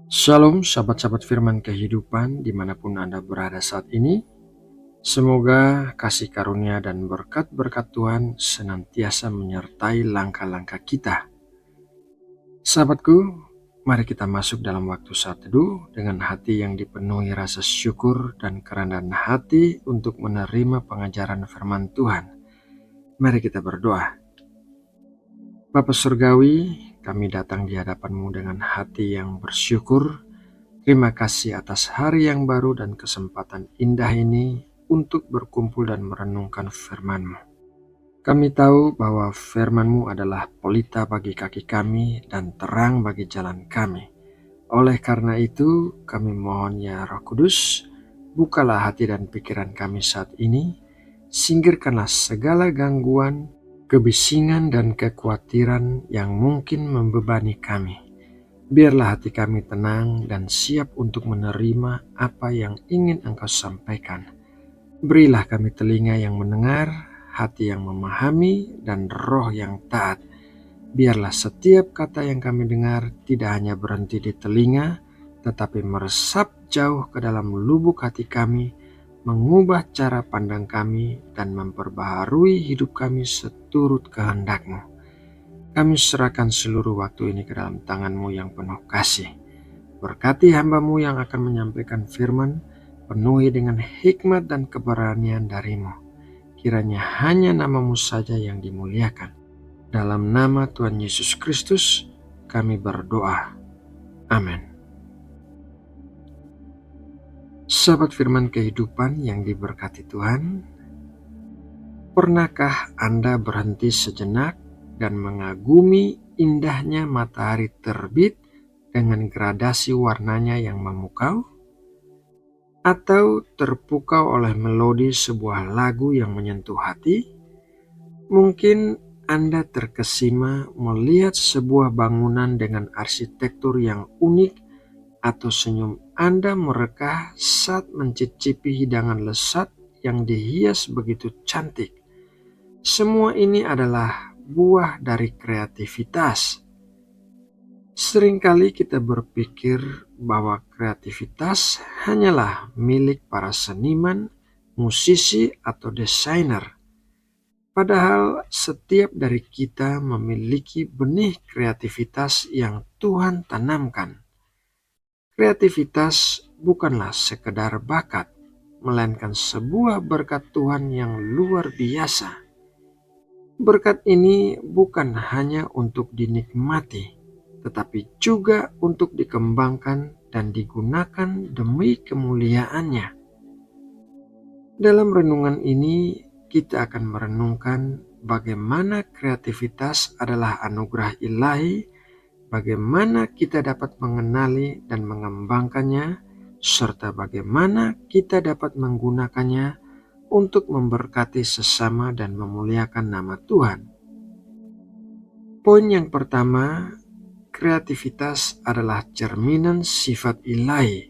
Shalom sahabat-sahabat firman kehidupan dimanapun Anda berada saat ini. Semoga kasih karunia dan berkat-berkat Tuhan senantiasa menyertai langkah-langkah kita. Sahabatku, mari kita masuk dalam waktu saat teduh dengan hati yang dipenuhi rasa syukur dan kerendahan hati untuk menerima pengajaran firman Tuhan. Mari kita berdoa. Bapa Surgawi, kami datang di hadapan-Mu dengan hati yang bersyukur. Terima kasih atas hari yang baru dan kesempatan indah ini untuk berkumpul dan merenungkan firman-Mu. Kami tahu bahwa firman-Mu adalah pelita bagi kaki kami dan terang bagi jalan kami. Oleh karena itu, kami mohon ya Roh Kudus, bukalah hati dan pikiran kami saat ini, singkirkanlah segala gangguan, kebisingan dan kekhawatiran yang mungkin membebani kami. Biarlah hati kami tenang dan siap untuk menerima apa yang ingin Engkau sampaikan. Berilah kami telinga yang mendengar, hati yang memahami, dan roh yang taat. Biarlah setiap kata yang kami dengar tidak hanya berhenti di telinga, tetapi meresap jauh ke dalam lubuk hati kami, mengubah cara pandang kami, dan memperbaharui hidup kami seturut kehendak-Mu. Kami serahkan seluruh waktu ini ke dalam tangan-Mu yang penuh kasih. Berkati hamba-Mu yang akan menyampaikan firman, penuhi dengan hikmat dan keberanian dari-Mu. Kiranya hanya nama-Mu saja yang dimuliakan. Dalam nama Tuhan Yesus Kristus, kami berdoa. Amin. Sahabat firman kehidupan yang diberkati Tuhan, pernahkah Anda berhenti sejenak dan mengagumi indahnya matahari terbit dengan gradasi warnanya yang memukau? Atau terpukau oleh melodi sebuah lagu yang menyentuh hati? Mungkin Anda terkesima melihat sebuah bangunan dengan arsitektur yang unik, atau senyum Anda merekah saat mencicipi hidangan lezat yang dihias begitu cantik. Semua ini adalah buah dari kreativitas. Seringkali kita berpikir bahwa kreativitas hanyalah milik para seniman, musisi, atau desainer. Padahal setiap dari kita memiliki benih kreativitas yang Tuhan tanamkan. Kreativitas bukanlah sekedar bakat, melainkan sebuah berkat Tuhan yang luar biasa. Berkat ini bukan hanya untuk dinikmati, tetapi juga untuk dikembangkan dan digunakan demi kemuliaannya. Dalam renungan ini, kita akan merenungkan bagaimana kreativitas adalah anugerah ilahi, bagaimana kita dapat mengenali dan mengembangkannya, serta bagaimana kita dapat menggunakannya untuk memberkati sesama dan memuliakan nama Tuhan. Poin yang pertama, kreativitas adalah cerminan sifat ilahi.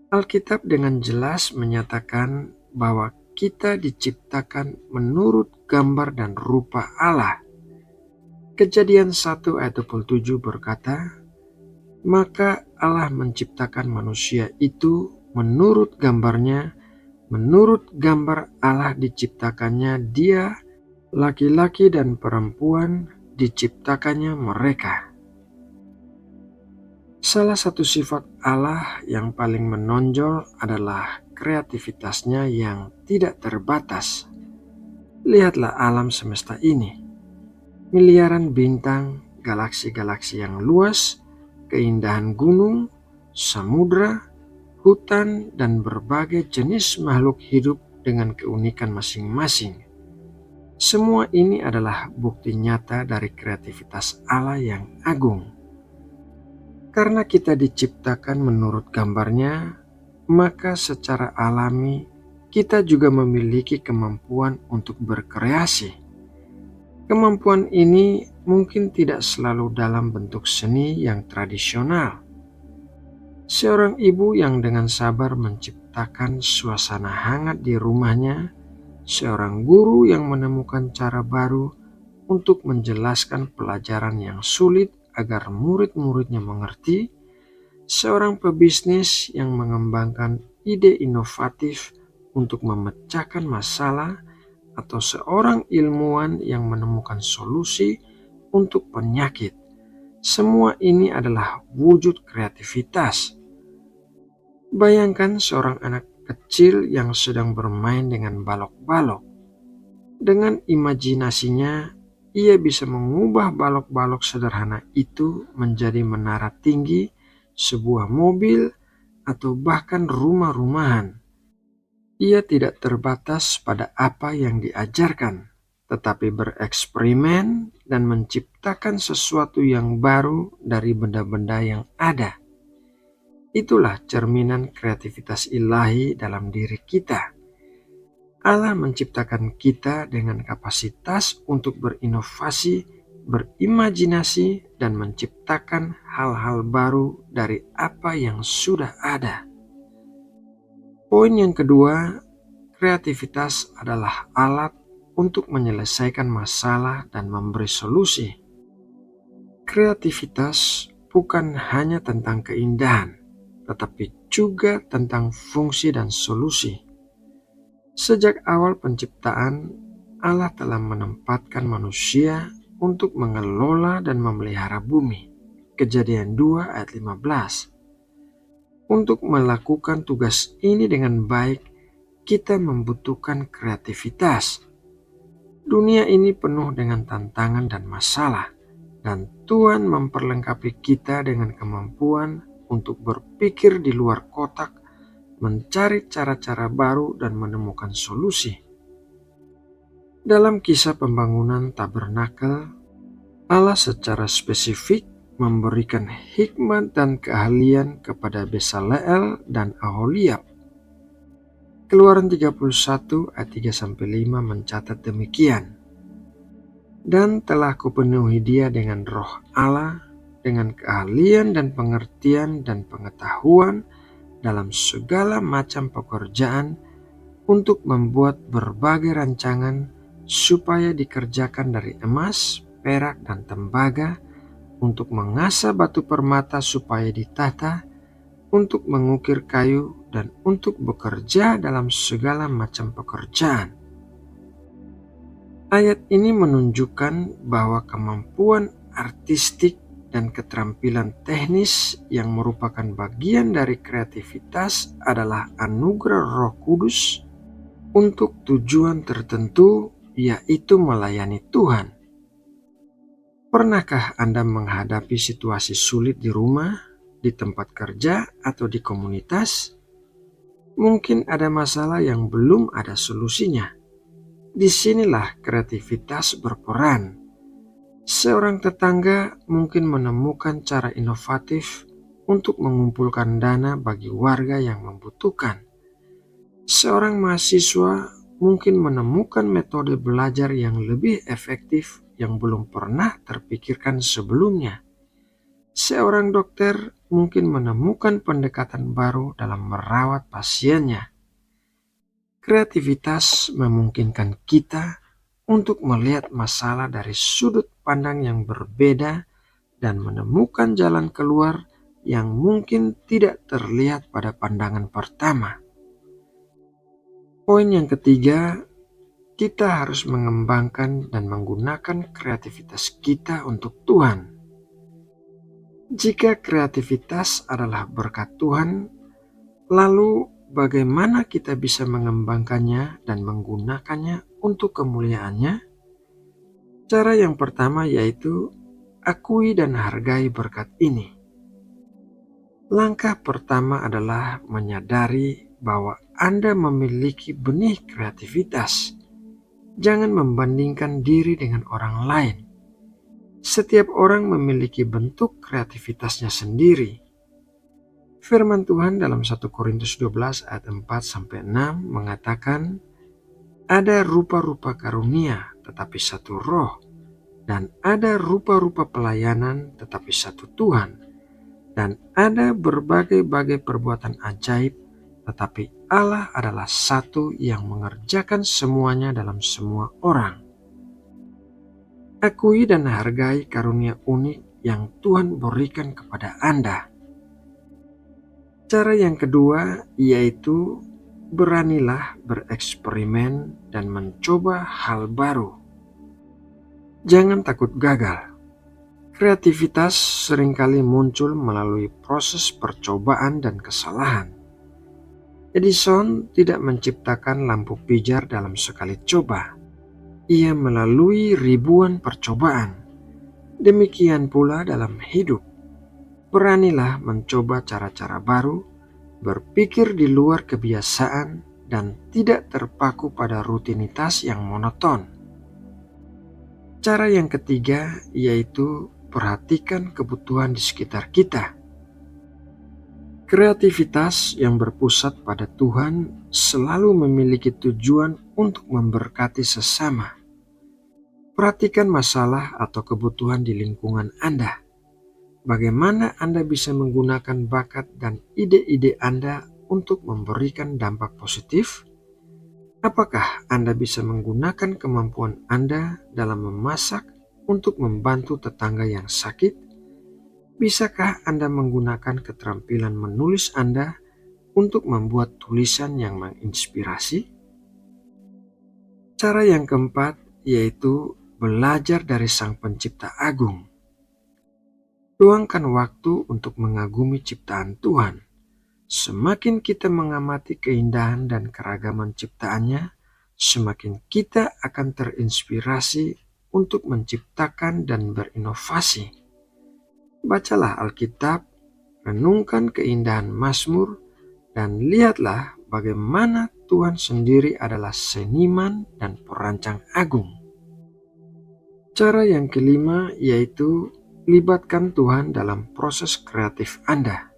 Alkitab dengan jelas menyatakan bahwa kita diciptakan menurut gambar dan rupa Allah. Kejadian 1 ayat 27 berkata, "Maka Allah menciptakan manusia itu menurut gambarnya, menurut gambar Allah diciptakannya dia, laki-laki dan perempuan diciptakannya mereka." Salah satu sifat Allah yang paling menonjol adalah kreativitasnya yang tidak terbatas. Lihatlah alam semesta ini. Miliaran bintang, galaksi-galaksi yang luas, keindahan gunung, samudra, hutan, dan berbagai jenis makhluk hidup dengan keunikan masing-masing. Semua ini adalah bukti nyata dari kreativitas Allah yang agung. Karena kita diciptakan menurut gambarnya, maka secara alami kita juga memiliki kemampuan untuk berkreasi. Kemampuan ini mungkin tidak selalu dalam bentuk seni yang tradisional. Seorang ibu yang dengan sabar menciptakan suasana hangat di rumahnya, seorang guru yang menemukan cara baru untuk menjelaskan pelajaran yang sulit agar murid-muridnya mengerti, seorang pebisnis yang mengembangkan ide inovatif untuk memecahkan masalah, atau seorang ilmuwan yang menemukan solusi untuk penyakit. Semua ini adalah wujud kreativitas. Bayangkan seorang anak kecil yang sedang bermain dengan balok-balok. Dengan imajinasinya, ia bisa mengubah balok-balok sederhana itu menjadi menara tinggi, sebuah mobil, atau bahkan rumah-rumahan. Ia tidak terbatas pada apa yang diajarkan, tetapi bereksperimen dan menciptakan sesuatu yang baru dari benda-benda yang ada. Itulah cerminan kreativitas ilahi dalam diri kita. Allah menciptakan kita dengan kapasitas untuk berinovasi, berimajinasi, dan menciptakan hal-hal baru dari apa yang sudah ada. Poin yang kedua, kreativitas adalah alat untuk menyelesaikan masalah dan memberi solusi. Kreativitas bukan hanya tentang keindahan, tetapi juga tentang fungsi dan solusi. Sejak awal penciptaan, Allah telah menempatkan manusia untuk mengelola dan memelihara bumi. Kejadian 2 ayat 15. Untuk melakukan tugas ini dengan baik, kita membutuhkan kreativitas. Dunia ini penuh dengan tantangan dan masalah, dan Tuhan memperlengkapi kita dengan kemampuan untuk berpikir di luar kotak, mencari cara-cara baru, dan menemukan solusi. Dalam kisah pembangunan tabernakel, Allah secara spesifik memberikan hikmat dan keahlian kepada Bezaleel dan Aholiab. Keluaran 31 ayat 3-5 mencatat demikian. Dan telah kupenuhi dia dengan roh Allah, dengan keahlian dan pengertian dan pengetahuan dalam segala macam pekerjaan, untuk membuat berbagai rancangan supaya dikerjakan dari emas, perak, dan tembaga, untuk mengasah batu permata supaya ditata, untuk mengukir kayu, dan untuk bekerja dalam segala macam pekerjaan. Ayat ini menunjukkan bahwa kemampuan artistik dan keterampilan teknis yang merupakan bagian dari kreativitas adalah anugerah Roh Kudus untuk tujuan tertentu, yaitu melayani Tuhan. Pernahkah Anda menghadapi situasi sulit di rumah, di tempat kerja, atau di komunitas? Mungkin ada masalah yang belum ada solusinya. Disinilah kreativitas berperan. Seorang tetangga mungkin menemukan cara inovatif untuk mengumpulkan dana bagi warga yang membutuhkan. Seorang mahasiswa mungkin menemukan metode belajar yang lebih efektif yang belum pernah terpikirkan sebelumnya. Seorang dokter mungkin menemukan pendekatan baru dalam merawat pasiennya. Kreativitas memungkinkan kita untuk melihat masalah dari sudut pandang yang berbeda dan menemukan jalan keluar yang mungkin tidak terlihat pada pandangan pertama. Poin yang ketiga, kita harus mengembangkan dan menggunakan kreativitas kita untuk Tuhan. Jika kreativitas adalah berkat Tuhan, lalu bagaimana kita bisa mengembangkannya dan menggunakannya untuk kemuliaannya? Cara yang pertama yaitu akui dan hargai berkat ini. Langkah pertama adalah menyadari bahwa Anda memiliki benih kreativitas. Jangan membandingkan diri dengan orang lain. Setiap orang memiliki bentuk kreativitasnya sendiri. Firman Tuhan dalam 1 Korintus 12 ayat 4-6 mengatakan, ada rupa-rupa karunia tetapi satu roh, dan ada rupa-rupa pelayanan tetapi satu Tuhan, dan ada berbagai-bagai perbuatan ajaib, tetapi Allah adalah satu yang mengerjakan semuanya dalam semua orang. Akui dan hargai karunia unik yang Tuhan berikan kepada Anda. Cara yang kedua yaitu beranilah bereksperimen dan mencoba hal baru. Jangan takut gagal. Kreativitas seringkali muncul melalui proses percobaan dan kesalahan. Edison tidak menciptakan lampu pijar dalam sekali coba. Ia melalui ribuan percobaan. Demikian pula dalam hidup. Beranilah mencoba cara-cara baru, berpikir di luar kebiasaan, dan tidak terpaku pada rutinitas yang monoton. Cara yang ketiga yaitu perhatikan kebutuhan di sekitar kita. Kreativitas yang berpusat pada Tuhan selalu memiliki tujuan untuk memberkati sesama. Perhatikan masalah atau kebutuhan di lingkungan Anda. Bagaimana Anda bisa menggunakan bakat dan ide-ide Anda untuk memberikan dampak positif? Apakah Anda bisa menggunakan kemampuan Anda dalam memasak untuk membantu tetangga yang sakit? Bisakah Anda menggunakan keterampilan menulis Anda untuk membuat tulisan yang menginspirasi? Cara yang keempat yaitu belajar dari Sang Pencipta Agung. Luangkan waktu untuk mengagumi ciptaan Tuhan. Semakin kita mengamati keindahan dan keragaman ciptaannya, semakin kita akan terinspirasi untuk menciptakan dan berinovasi. Bacalah Alkitab, renungkan keindahan Mazmur, dan lihatlah bagaimana Tuhan sendiri adalah seniman dan perancang agung. Cara yang kelima yaitu libatkan Tuhan dalam proses kreatif Anda.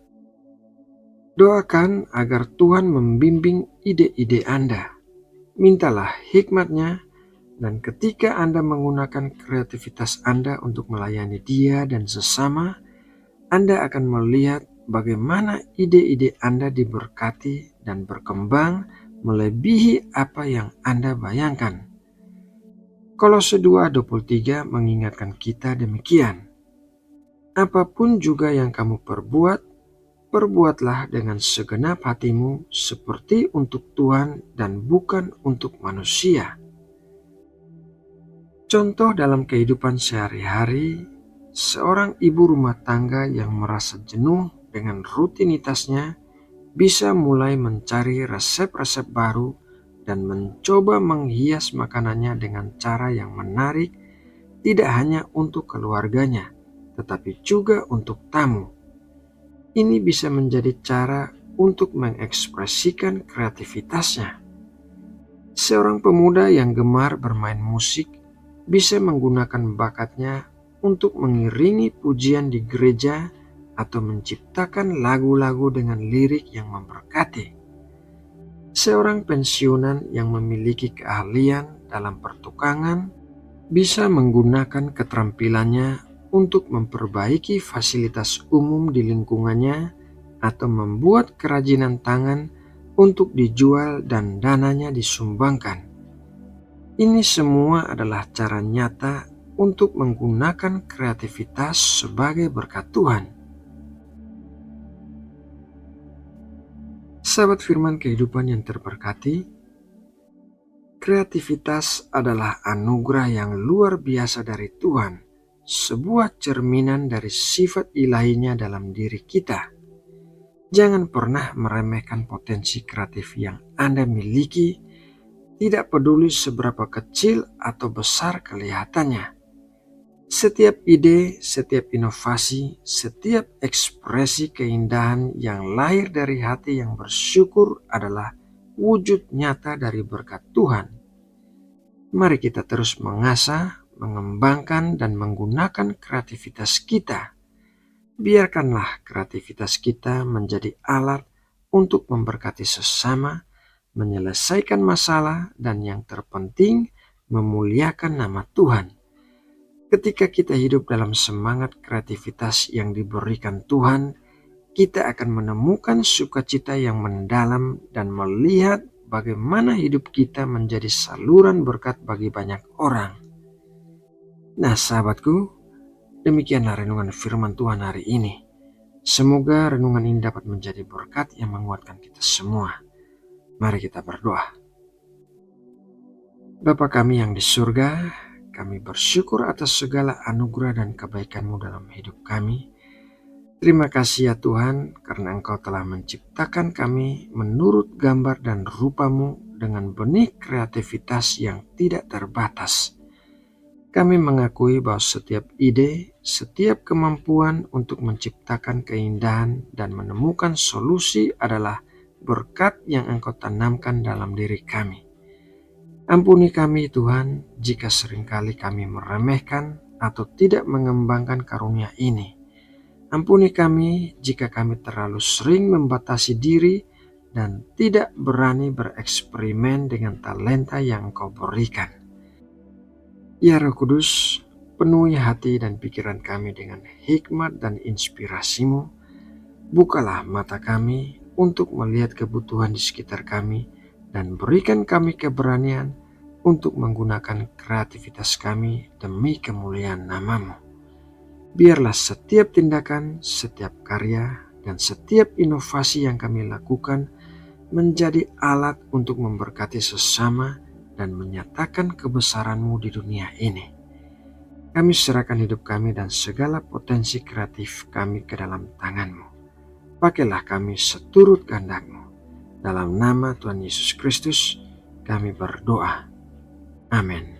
Doakan agar Tuhan membimbing ide-ide Anda. Mintalah hikmat-Nya, dan ketika Anda menggunakan kreativitas Anda untuk melayani Dia dan sesama, Anda akan melihat bagaimana ide-ide Anda diberkati dan berkembang melebihi apa yang Anda bayangkan. Kolose 2:23 mengingatkan kita demikian. Apapun juga yang kamu perbuat, perbuatlah dengan segenap hatimu seperti untuk Tuhan dan bukan untuk manusia. Contoh dalam kehidupan sehari-hari, seorang ibu rumah tangga yang merasa jenuh dengan rutinitasnya bisa mulai mencari resep-resep baru dan mencoba menghias makanannya dengan cara yang menarik, tidak hanya untuk keluarganya, tetapi juga untuk tamu. Ini bisa menjadi cara untuk mengekspresikan kreativitasnya. Seorang pemuda yang gemar bermain musik bisa menggunakan bakatnya untuk mengiringi pujian di gereja atau menciptakan lagu-lagu dengan lirik yang memberkati. Seorang pensiunan yang memiliki keahlian dalam pertukangan bisa menggunakan keterampilannya untuk memperbaiki fasilitas umum di lingkungannya atau membuat kerajinan tangan untuk dijual dan dananya disumbangkan. Ini semua adalah cara nyata untuk menggunakan kreativitas sebagai berkat Tuhan. Sahabat firman kehidupan yang terberkati, kreativitas adalah anugerah yang luar biasa dari Tuhan, sebuah cerminan dari sifat ilahinya dalam diri kita. Jangan pernah meremehkan potensi kreatif yang Anda miliki, tidak peduli seberapa kecil atau besar kelihatannya. Setiap ide, setiap inovasi, setiap ekspresi keindahan yang lahir dari hati yang bersyukur adalah wujud nyata dari berkat Tuhan. Mari kita terus mengasah, mengembangkan, dan menggunakan kreativitas kita. Biarkanlah kreativitas kita menjadi alat untuk memberkati sesama, menyelesaikan masalah, dan yang terpenting, memuliakan nama Tuhan. Ketika kita hidup dalam semangat kreativitas yang diberikan Tuhan, kita akan menemukan sukacita yang mendalam dan melihat bagaimana hidup kita menjadi saluran berkat bagi banyak orang. Nah sahabatku, demikianlah renungan firman Tuhan hari ini. Semoga renungan ini dapat menjadi berkat yang menguatkan kita semua. Mari kita berdoa. Bapa kami yang di surga, kami bersyukur atas segala anugerah dan kebaikan-Mu dalam hidup kami. Terima kasih ya Tuhan, karena Engkau telah menciptakan kami menurut gambar dan rupa-Mu dengan benih kreativitas yang tidak terbatas. Kami mengakui bahwa setiap ide, setiap kemampuan untuk menciptakan keindahan dan menemukan solusi adalah berkat yang Engkau tanamkan dalam diri kami. Ampuni kami Tuhan, jika seringkali kami meremehkan atau tidak mengembangkan karunia ini. Ampuni kami jika kami terlalu sering membatasi diri dan tidak berani bereksperimen dengan talenta yang Engkau berikan. Ya Roh Kudus, penuhi hati dan pikiran kami dengan hikmat dan inspirasi-Mu. Bukalah mata kami untuk melihat kebutuhan di sekitar kami dan berikan kami keberanian untuk menggunakan kreativitas kami demi kemuliaan nama-Mu. Biarlah setiap tindakan, setiap karya, dan setiap inovasi yang kami lakukan menjadi alat untuk memberkati sesama dan menyatakan kebesaran-Mu di dunia ini. Kami serahkan hidup kami dan segala potensi kreatif kami ke dalam tangan-Mu. Pakailah kami seturut kehendak-Mu. Dalam nama Tuhan Yesus Kristus, kami berdoa. Amin.